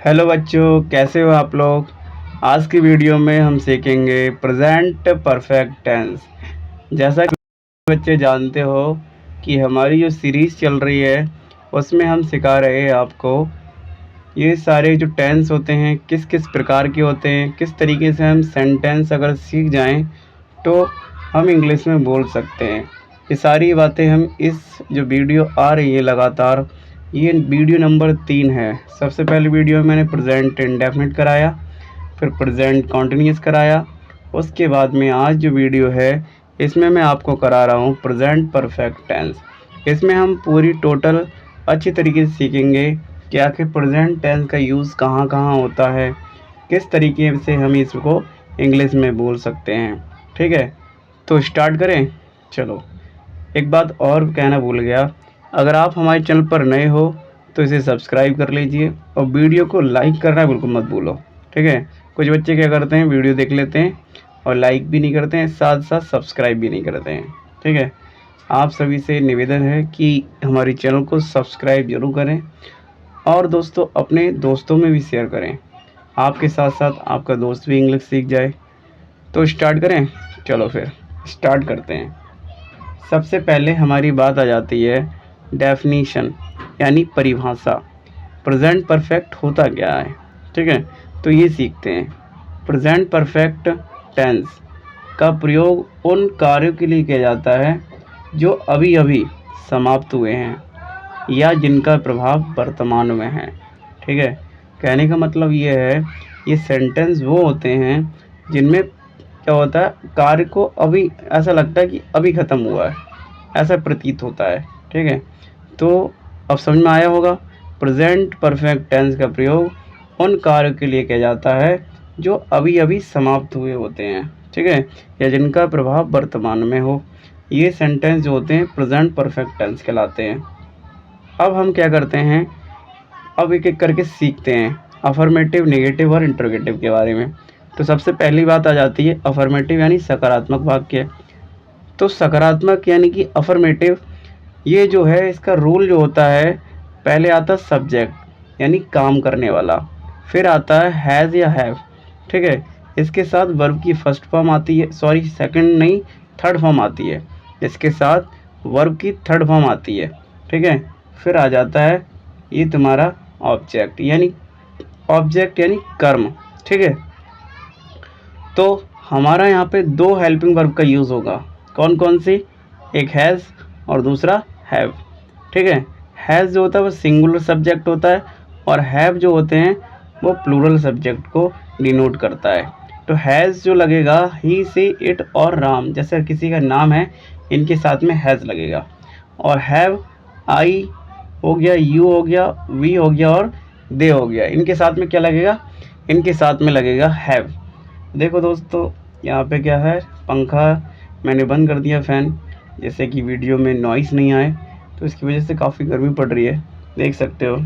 Hello बच्चों, कैसे हो आप लोग। आज की वीडियो में हम सीखेंगे प्रेजेंट परफेक्ट टेंस। जैसा कि बच्चे जानते हो कि हमारी जो सीरीज़ चल रही है उसमें हम सिखा रहे हैं आपको ये सारे जो टेंस होते हैं किस किस प्रकार के होते हैं, किस तरीके से हम सेंटेंस अगर सीख जाएं तो हम इंग्लिश में बोल सकते हैं। ये सारी बातें हम इस जो वीडियो आ रही है लगातार, ये वीडियो नंबर 3 है। सबसे पहले वीडियो में मैंने प्रेजेंट इंडेफिनिट कराया, फिर प्रेजेंट कॉन्टिन्यूस कराया, उसके बाद में आज जो वीडियो है इसमें मैं आपको करा रहा हूँ प्रेजेंट परफेक्ट टेंस। इसमें हम पूरी टोटल अच्छी तरीके से सीखेंगे कि आखिर प्रेजेंट टेंस का यूज़ कहाँ कहाँ होता है, किस तरीके से हम इसको इंग्लिश में बोल सकते हैं। ठीक है, तो स्टार्ट करें। चलो, एक बात और कहना भूल गया, अगर आप हमारे चैनल पर नए हो तो इसे सब्सक्राइब कर लीजिए और वीडियो को लाइक करना बिल्कुल मत भूलो। ठीक है, कुछ बच्चे क्या करते हैं, वीडियो देख लेते हैं और लाइक भी नहीं करते हैं, साथ साथ सब्सक्राइब भी नहीं करते हैं। ठीक है, आप सभी से निवेदन है कि हमारे चैनल को सब्सक्राइब जरूर करें और दोस्तों अपने दोस्तों में भी शेयर करें, आपके साथ साथ आपका दोस्त भी इंग्लिश सीख जाए। तो स्टार्ट करें। चलो फिर स्टार्ट करते हैं। सबसे पहले हमारी बात आ जाती है डेफिनीशन यानी परिभाषा। प्रेजेंट परफेक्ट होता क्या है। ठीक है, तो ये सीखते हैं। प्रेजेंट परफेक्ट टेंस का प्रयोग उन कार्यों के लिए किया जाता है जो अभी अभी समाप्त हुए हैं या जिनका प्रभाव वर्तमान में है। ठीक है, कहने का मतलब ये है, ये सेंटेंस वो होते हैं जिनमें क्या होता है, कार्य को अभी ऐसा लगता है कि अभी ख़त्म हुआ है, ऐसा प्रतीत होता है। ठीक है, तो अब समझ में आया होगा। प्रेजेंट परफेक्ट टेंस का प्रयोग उन कार्यों के लिए किया जाता है जो अभी अभी समाप्त हुए होते हैं। ठीक है, या जिनका प्रभाव वर्तमान में हो। ये सेंटेंस जो होते हैं प्रेजेंट परफेक्ट टेंस कहलाते हैं। अब हम क्या करते हैं, अब एक एक करके सीखते हैं अफर्मेटिव, नेगेटिव और इंटरोगेटिव के बारे में। तो सबसे पहली बात आ जाती है अफर्मेटिव यानी सकारात्मक वाक्य। तो सकारात्मक यानी कि अफर्मेटिव, ये जो है इसका रूल जो होता है, पहले आता है सब्जेक्ट यानी काम करने वाला, फिर आता है हैज़ या हैव। ठीक है, इसके साथ वर्ब की फर्स्ट फॉर्म आती है, सॉरी सेकंड नहीं, थर्ड फॉर्म आती है। इसके साथ वर्ब की थर्ड फॉर्म आती है। ठीक है, फिर आ जाता है ये तुम्हारा ऑब्जेक्ट यानी कर्म। ठीक है, तो हमारा यहाँ पे दो हेल्पिंग वर्ब का यूज़ होगा। कौन कौन सी, एक हैज़ और दूसरा हैव। ठीक है, हैज़ जो होता है वो सिंगुलर सब्जेक्ट होता है और हैव जो होते हैं वो प्लूरल सब्जेक्ट को डिनोट करता है। तो हैज़ जो लगेगा ही, सी, इट और राम, जैसे किसी का नाम है इनके साथ में हैज़ लगेगा। और हैव आई हो गया, यू हो गया, वी हो गया और दे हो गया, इनके साथ में क्या लगेगा, इनके साथ में लगेगा हैव। देखो दोस्तों, यहाँ पे क्या है, पंखा मैंने बंद कर दिया, फ़ैन, जैसे कि वीडियो में नॉइस नहीं आए, तो इसकी वजह से काफ़ी गर्मी पड़ रही है, देख सकते हो।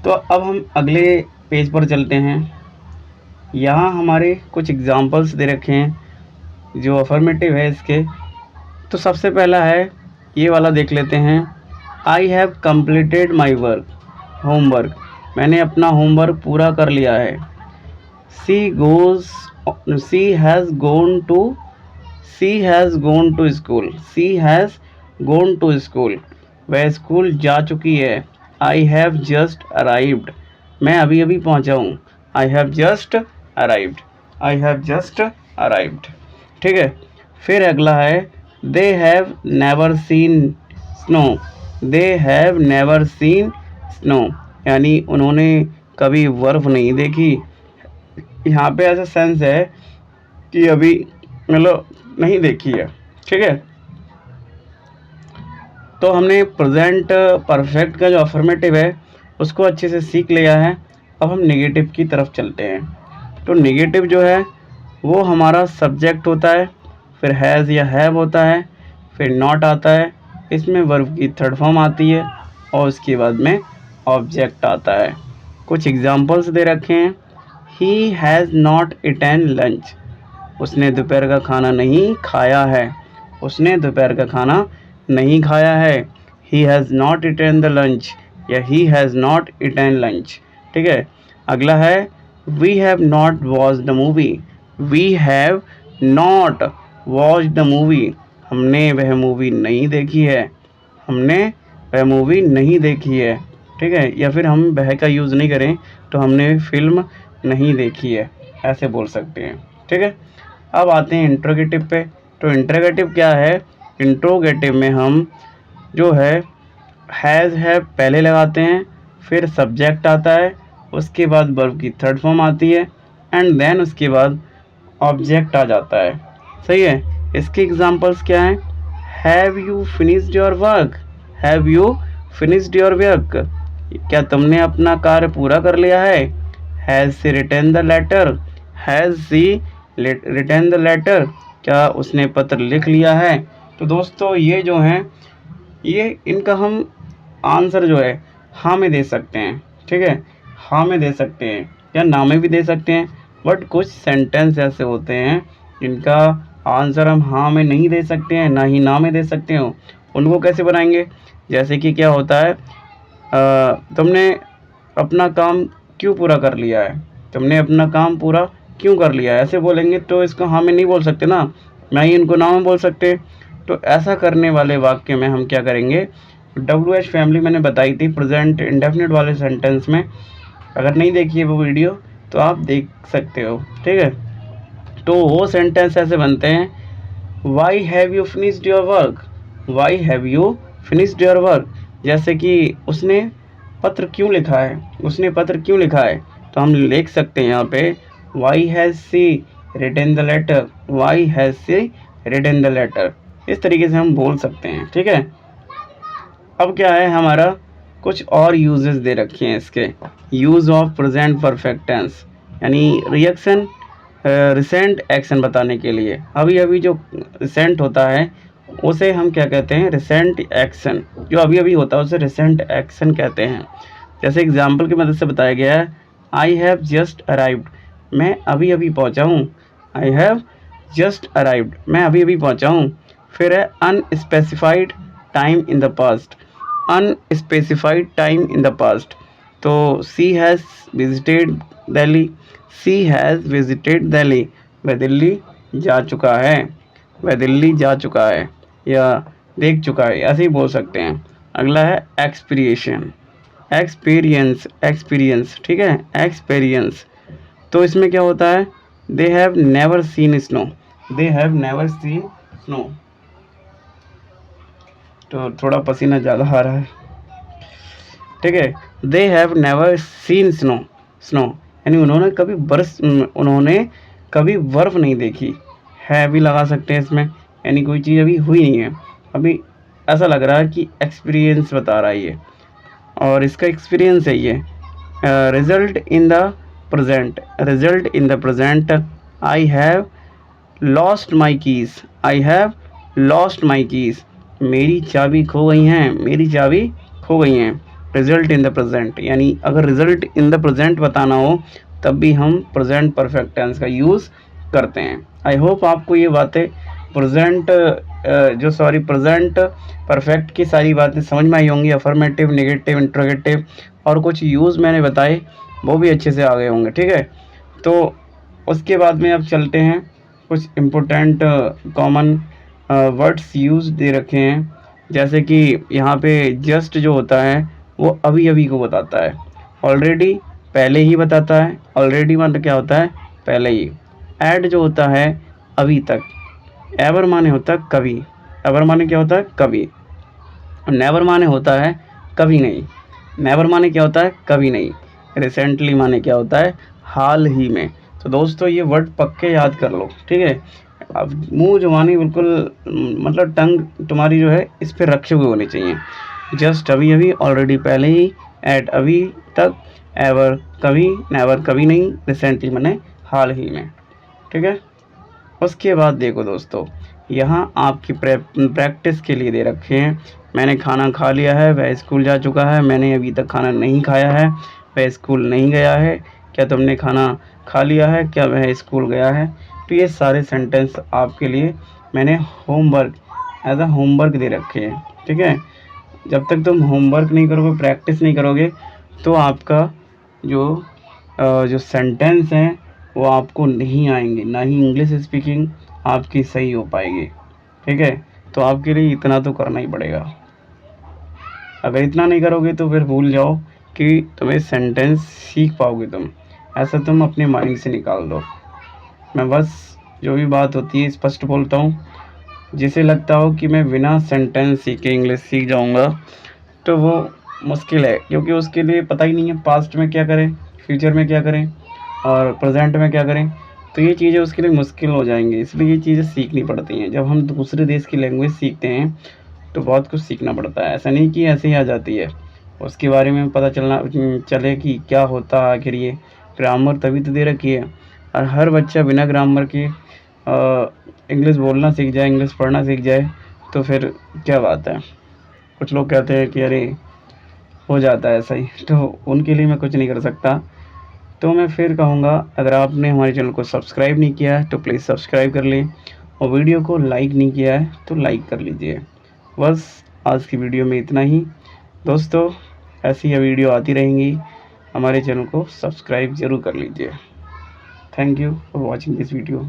तो अब हम अगले पेज पर चलते हैं। यहाँ हमारे कुछ एग्जांपल्स दे रखे हैं जो अफर्मेटिव है इसके। तो सबसे पहला है ये वाला, देख लेते हैं। I have completed my work, homework, मैंने अपना होमवर्क पूरा कर लिया है। She has gone to school, वह स्कूल जा चुकी है। आई हैव जस्ट अराइव्ड, मैं अभी अभी पहुंचा हूँ। I have just arrived. ठीक है, फिर अगला है they have never seen snow, यानी उन्होंने कभी बर्फ़ नहीं देखी। यहाँ पे ऐसा सेंस है कि अभी मतलब नहीं देखी है। ठीक है, तो हमने प्रेजेंट परफेक्ट का जो अफर्मेटिव है उसको अच्छे से सीख लिया है। अब हम नेगेटिव की तरफ चलते हैं। तो नेगेटिव जो है वो हमारा सब्जेक्ट होता है, फिर हैज़ या हैव होता है, फिर नॉट आता है, इसमें वर्ब की थर्ड फॉर्म आती है और उसके बाद में ऑब्जेक्ट आता है। कुछ एग्जांपल्स दे रखे हैं। He has not eaten lunch, उसने दोपहर का खाना नहीं खाया है। He has not eaten the lunch या he has not eaten lunch, ठीक है। अगला है we have not watch the movie, we have not watch the movie, हमने वह मूवी नहीं देखी है, हमने वह मूवी नहीं देखी है, ठीक है। या फिर हम वह का यूज़ नहीं करें तो हमने फिल्म नहीं देखी है, ऐसे बोल सकते हैं, ठीक है। अब आते हैं इंट्रोगेटिव पे। तो इंट्रोगेटिव क्या है, इंट्रोगेटिव में हम जो है पहले लगाते हैं, फिर सब्जेक्ट आता है, उसके बाद वर्ब की थर्ड फॉर्म आती है, एंड देन उसके बाद ऑब्जेक्ट आ जाता है, सही है। इसके एग्जांपल्स क्या हैं, have you finished your work, have you finished your work, क्या तुमने अपना कार्य पूरा कर लिया है, has she written the letter, has she written the letter, क्या उसने पत्र लिख लिया है। तो दोस्तों ये जो हैं, ये इनका हम आंसर जो है हाँ में दे सकते हैं, ठीक है, हाँ में दे सकते हैं या ना में भी दे सकते हैं। बट कुछ सेंटेंस ऐसे होते हैं जिनका आंसर हम हाँ में नहीं दे सकते हैं, ना ही ना में दे सकते हो। उनको कैसे बनाएंगे, जैसे कि क्या होता है, तुमने अपना काम क्यों पूरा कर लिया है, तुमने अपना काम पूरा क्यों कर लिया है, ऐसे बोलेंगे तो इसको हाँ में नहीं बोल सकते ना, ना ही इनको ना में बोल सकते। तो ऐसा करने वाले वाक्य में हम क्या करेंगे, WH फैमिली मैंने बताई थी प्रेजेंट इंडेफिनिट वाले सेंटेंस में, अगर नहीं देखी है वो वीडियो तो आप देख सकते हो, ठीक है। तो वो सेंटेंस ऐसे बनते हैं, why have you finished your work, why have you finished your work, जैसे कि उसने पत्र क्यों लिखा है, उसने पत्र क्यों लिखा है, तो हम लिख सकते हैं यहाँ पे why has she written the letter, why has she written the letter, इस तरीके से हम बोल सकते हैं, ठीक है। अब क्या है, हमारा कुछ और यूजेस दे रखे हैं इसके, use of present perfect tense, यानी रिएक्शन रिसेंट एक्शन बताने के लिए, अभी अभी जो रिसेंट होता है उसे हम क्या कहते हैं, रिसेंट एक्शन, जो अभी अभी होता है उसे रिसेंट एक्शन कहते हैं। जैसे एग्जाम्पल की मदद से बताया गया है, आई हैव जस्ट अराइव्ड, मैं अभी अभी पहुंचा हूँ, आई हैव जस्ट अराइव्ड, मैं अभी अभी पहुंचा हूँ। फिर है unspecified time in the past, unspecified time in the past, तो she has visited Delhi, she has visited Delhi, वह दिल्ली जा चुका है, वह दिल्ली जा चुका है या देख चुका है, ऐसे ही बोल सकते हैं। अगला है एक्सपीरियंस, एक्सपीरियंस, एक्सपीरियंस, ठीक है, एक्सपीरियंस, तो इसमें क्या होता है, they have never seen snow, they have never seen snow, तो थोड़ा पसीना ज़्यादा आ रहा है, ठीक है। They have never seen snow, snow यानी उन्होंने कभी बर्फ़ नहीं देखी, है भी लगा सकते हैं इसमें, यानी कोई चीज़ अभी हुई नहीं है, अभी ऐसा लग रहा है कि एक्सपीरियंस बता रहा है ये, और इसका एक्सपीरियंस है ये। Result in the present, result in the present, I have lost my keys, I have lost my keys, मेरी चाबी खो गई हैं, मेरी चाबी खो गई हैं। रिजल्ट इन द प्रेजेंट, यानी अगर रिजल्ट इन द प्रेजेंट बताना हो तब भी हम प्रेजेंट परफेक्ट टेंस का यूज़ करते हैं। आई होप आपको ये बातें प्रेजेंट परफेक्ट की सारी बातें समझ में आई होंगी, अफर्मेटिव, नेगेटिव, इंट्रोगेटिव और कुछ यूज़ मैंने बताए वो भी अच्छे से आ गए होंगे, ठीक है। तो उसके बाद में अब चलते हैं, कुछ इम्पोर्टेंट कॉमन वर्ड्स यूज़ दे रखे हैं, जैसे कि यहाँ पे जस्ट जो होता है वो अभी अभी को बताता है, ऑलरेडी पहले ही बताता है, ऑलरेडी मतलब क्या होता है, पहले ही। ऐड जो होता है अभी तक, एवर माने होता है कभी, एवर माने क्या होता है कभी, नेवर माने होता है कभी नहीं, नेवर माने क्या होता है कभी नहीं, रिसेंटली माने क्या होता है हाल ही में। तो दोस्तों ये वर्ड पक्के याद कर लो, ठीक है। अब मुंह जुबानी बिल्कुल मतलब टंग तुम्हारी जो है इस पर रखे हुए होनी चाहिए, जस्ट अभी अभी, ऑलरेडी पहले ही, एट अभी तक, एवर कभी, नेवर कभी नहीं, रिसेंटली माने हाल ही में, ठीक है। उसके बाद देखो दोस्तों, यहाँ आपकी प्रैक्टिस के लिए दे रखे हैं, मैंने खाना खा लिया है, वह स्कूल जा चुका है, मैंने अभी तक खाना नहीं खाया है, वह स्कूल नहीं गया है, क्या तुमने खाना खा लिया है, क्या वह स्कूल गया है। तो ये सारे सेंटेंस आपके लिए मैंने होमवर्क एज अ होमवर्क दे रखे हैं, ठीक है। जब तक तुम होमवर्क नहीं करोगे, प्रैक्टिस नहीं करोगे तो आपका जो सेंटेंस हैं वो आपको नहीं आएंगे, ना ही इंग्लिश स्पीकिंग आपकी सही हो पाएगी। ठीक है, तो आपके लिए इतना तो करना ही पड़ेगा। अगर इतना नहीं करोगे तो फिर भूल जाओ कि तुम्हें सेंटेंस सीख पाओगे तुम, ऐसा तुम अपने माइंड से निकाल दो। मैं बस जो भी बात होती है स्पष्ट बोलता हूँ। जिसे लगता हो कि मैं बिना सेंटेंस सीखे इंग्लिश सीख जाऊँगा तो वो मुश्किल है, क्योंकि उसके लिए पता ही नहीं है पास्ट में क्या करें, फ्यूचर में क्या करें और प्रेजेंट में क्या करें। तो ये चीज़ें उसके लिए मुश्किल हो जाएंगी, इसलिए ये चीज़ें सीखनी पड़ती हैं। जब हम दूसरे देश की लैंग्वेज सीखते हैं तो बहुत कुछ सीखना पड़ता है, ऐसा नहीं कि ऐसे ही आ जाती है। उसके बारे में पता चले कि क्या होता है आखिर। ये ग्रामर तभी तो दे रखी है, और हर बच्चा बिना ग्रामर के इंग्लिश बोलना सीख जाए, इंग्लिश पढ़ना सीख जाए तो फिर क्या बात है। कुछ लोग कहते हैं कि अरे हो जाता है ऐसा ही, तो उनके लिए मैं कुछ नहीं कर सकता। तो मैं फिर कहूँगा, अगर आपने हमारे चैनल को सब्सक्राइब नहीं किया है तो प्लीज़ सब्सक्राइब कर लें, और वीडियो को लाइक नहीं किया है तो लाइक कर लीजिए। बस आज की वीडियो में इतना ही दोस्तों, ऐसी ही वीडियो आती रहेंगी। हमारे चैनल को सब्सक्राइब ज़रूर कर लीजिए। Thank you for watching this video.